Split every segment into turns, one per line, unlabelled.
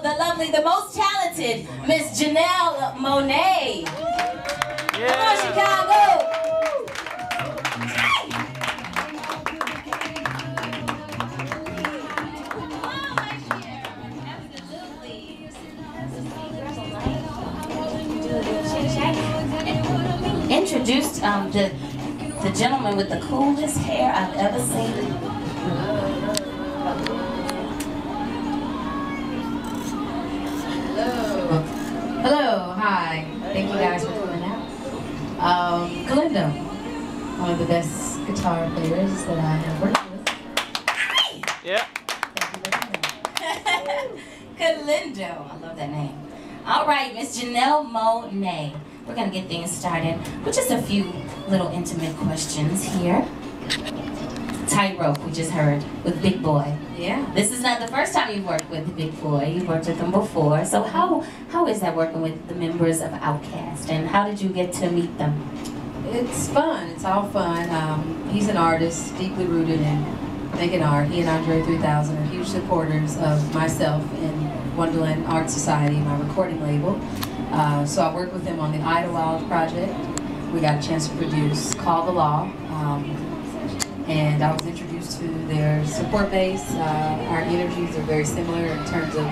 know the lovely, the most talented Miss Janelle Monae. Yeah. Come on, Chicago. Introduced the gentleman with the coolest hair I've ever seen.
Hello, hi. Thank you guys for coming out. Galindo, one of the best guitar players that I have worked with.
Yeah. Galindo, I love that name. All right, Miss Janelle Monae. We're gonna get things started with just a few little intimate questions here. Tightrope, we just heard, with Big Boy.
Yeah.
This is not the first time you've worked with Big Boy. You've worked with him before. So how is that working with the members of Outkast, and how did you get to meet them?
It's fun. It's all fun. He's an artist, deeply rooted in making art. He and Andre 3000 are huge supporters of myself and Wonderland Art Society, my recording label. So I worked with him on the Idlewild project. We got a chance to produce Call the Law. And I was introduced to their support base. Our energies are very similar in terms of,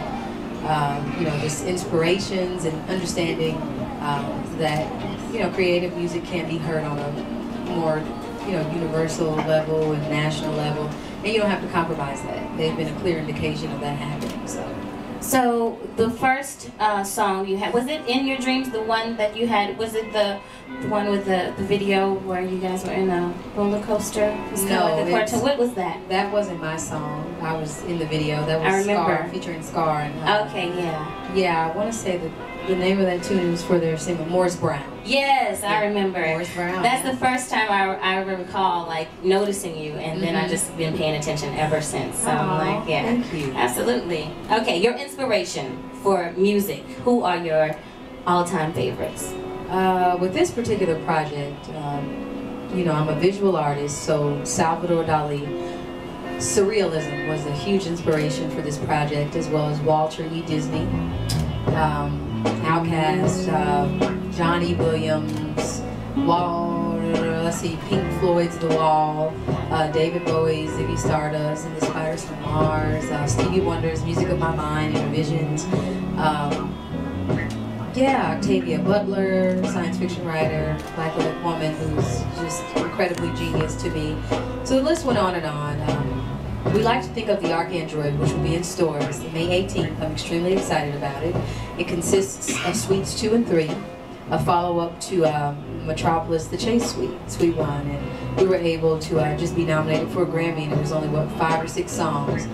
just inspirations and understanding that, creative music can be heard on a more, universal level and national level. And you don't have to compromise that. They've been a clear indication of that happening.
So the first song you had, was it In Your Dreams, the one that you had, was it the one with the video where you guys were in a roller coaster?
No,
what was that?
That wasn't my song. I was in the video. That was Scar, featuring Scar. And,
okay, yeah.
Yeah, I want to say that the name of that tune was for their single, Morris Brown.
Yes, yeah, I remember.
Morris Brown.
That's the first time I recall, like, noticing you, and then I've just been paying attention ever since. So I'm like, yeah.
Thank you.
Absolutely. Okay, your inspiration for music. Who are your all-time favorites?
With this particular project, I'm a visual artist, so Salvador Dali. Surrealism was a huge inspiration for this project, as well as Walter E. Disney. Outkast, John E. Williams, Pink Floyd's The Wall, David Bowie's Ziggy Stardust and the Spiders from Mars, Stevie Wonder's Music of My Mind, Inner Visions, Octavia Butler, science fiction writer, black woman who's just incredibly genius to me. So the list went on and on. We like to think of the Arcandroid, which will be in stores May 18th. I'm extremely excited about it. It consists of Suites 2 and 3, a follow-up to Metropolis, the Chase Suite, Suite 1, and we were able to just be nominated for a Grammy, and it was only, 5 or 6 songs.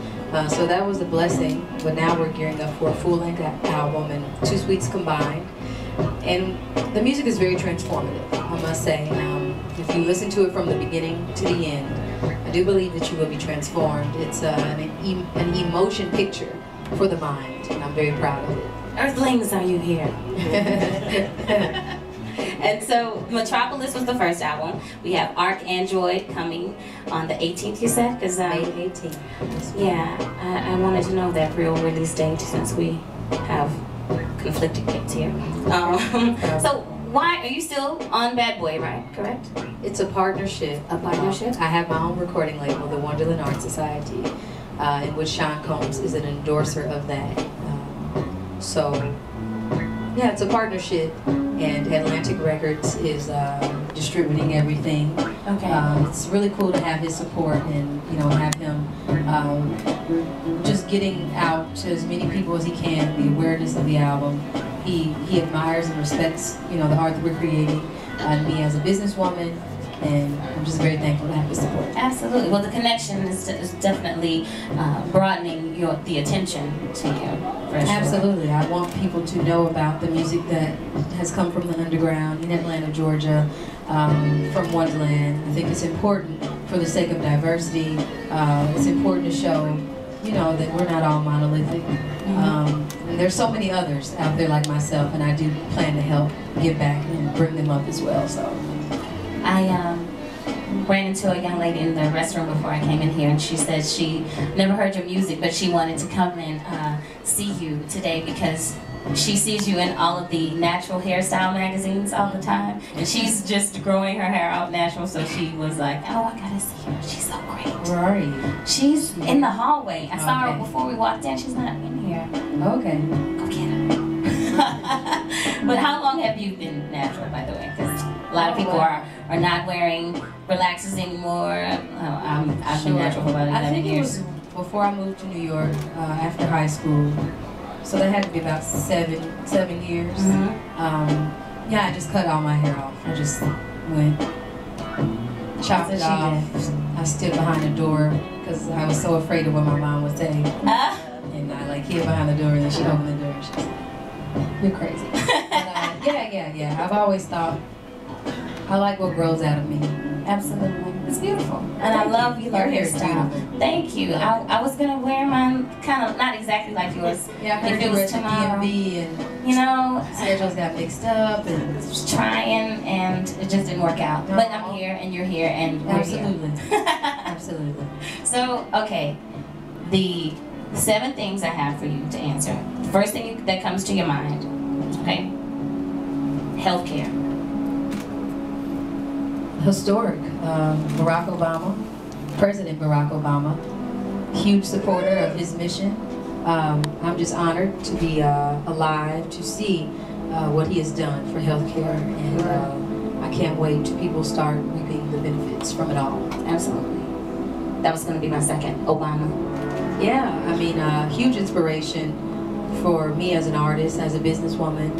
So that was a blessing, but now we're gearing up for a full-length album and 2 suites combined. And the music is very transformative, I must say. If you listen to it from the beginning to the end, I do believe that you will be transformed. It's an emotion picture for the mind, and I'm very proud of it.
Earthlings, are you here? And so Metropolis was the first album. We have Arcandroid coming on the 18th, you said? Because
May 18th.
Yeah, I wanted to know that real release date since we have conflicted dates here. So why are you still on Bad Boy, right? Correct?
It's a partnership.
A partnership?
I have my own recording label, the Wonderland Art Society, in which Sean Combs is an endorser of that. Yeah, it's a partnership, and Atlantic Records is distributing everything.
Okay.
It's really cool to have his support and have him just getting out to as many people as he can, the awareness of the album. He admires and respects the art that we're creating, me as a businesswoman, and I'm just very thankful to have his support.
Absolutely. Well, the connection is definitely broadening the attention to you. For sure.
Absolutely. I want people to know about the music that has come from the underground in Atlanta, Georgia, from Wonderland. I think it's important for the sake of diversity. It's important to show, that we're not all monolithic. And there's so many others out there like myself, and I do plan to help give back and bring them up as well. So,
ran into a young lady in the restroom before I came in here, and she said she never heard your music, but she wanted to come and see you today because she sees you in all of the natural hairstyle magazines all the time, and she's just growing her hair out natural, so she was like, oh, I gotta see her. She's so great.
Where are you?
She's in the hallway. I saw her
Okay.
before we walked in. She's not in here.
Okay.
Go get her. But how long have you been natural, by the way? Because a lot of people are not wearing relaxers anymore. I've been natural for about 11
I think
years.
it was before I moved to New York after high school. So that had to be about seven years. Yeah, I just cut all my hair off. I just went, chopped it off. I stood behind the door because I was so afraid of what my mom would say. And I like hid behind the door, and then she opened the door and she said, "You're crazy." But, yeah. I've always thought I like what grows out of me.
Absolutely. It's beautiful. And I love your hairstyle. Thank you. I was going to wear mine kind of, not exactly like yours.
Yeah, I heard
if it was tomorrow.
DMV and
you know,
schedules got mixed up. And
was trying and it just didn't work out.
No.
But I'm here and you're here and we're
absolutely.
here.
Absolutely.
So, okay. The 7 things I have for you to answer. First thing that comes to your mind, okay? Healthcare.
Historic. Barack Obama, President Barack Obama, huge supporter of his mission. I'm just honored to be alive to see what he has done for healthcare, and I can't wait till people start reaping the benefits from it all.
Absolutely. That was going to be my second, Obama.
Yeah, I mean, huge inspiration for me as an artist, as a businesswoman.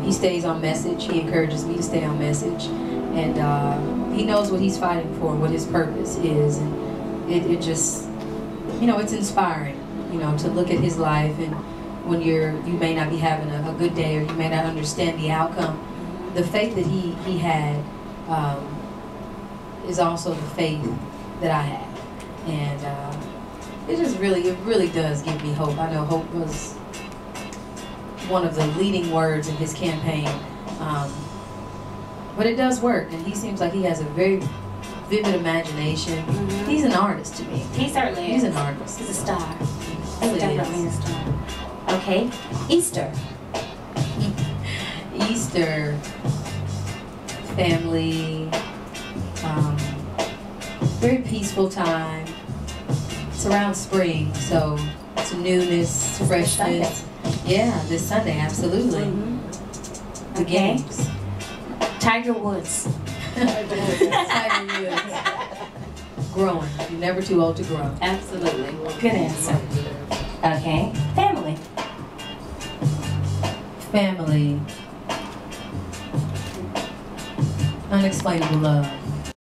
He stays on message. He encourages me to stay on message. And he knows what he's fighting for, what his purpose is. And it just, you know, it's inspiring, you know, to look at his life, and when you may not be having a good day, or you may not understand the outcome, the faith that he had is also the faith that I have. And it really does give me hope. I know hope was one of the leading words in his campaign. But it does work, and he seems like he has a very vivid imagination. He's an artist to me.
He certainly is.
He's an artist.
He's a star.
He's
Definitely a star. Okay, Easter.
Easter, family, very peaceful time. It's around spring, so it's newness, freshness. Yeah, this Sunday, absolutely. The games.
Tiger Woods.
Tiger Woods. Growing. You're never too old to grow.
Absolutely. Good answer. Okay. Family.
Family. Unexplainable love.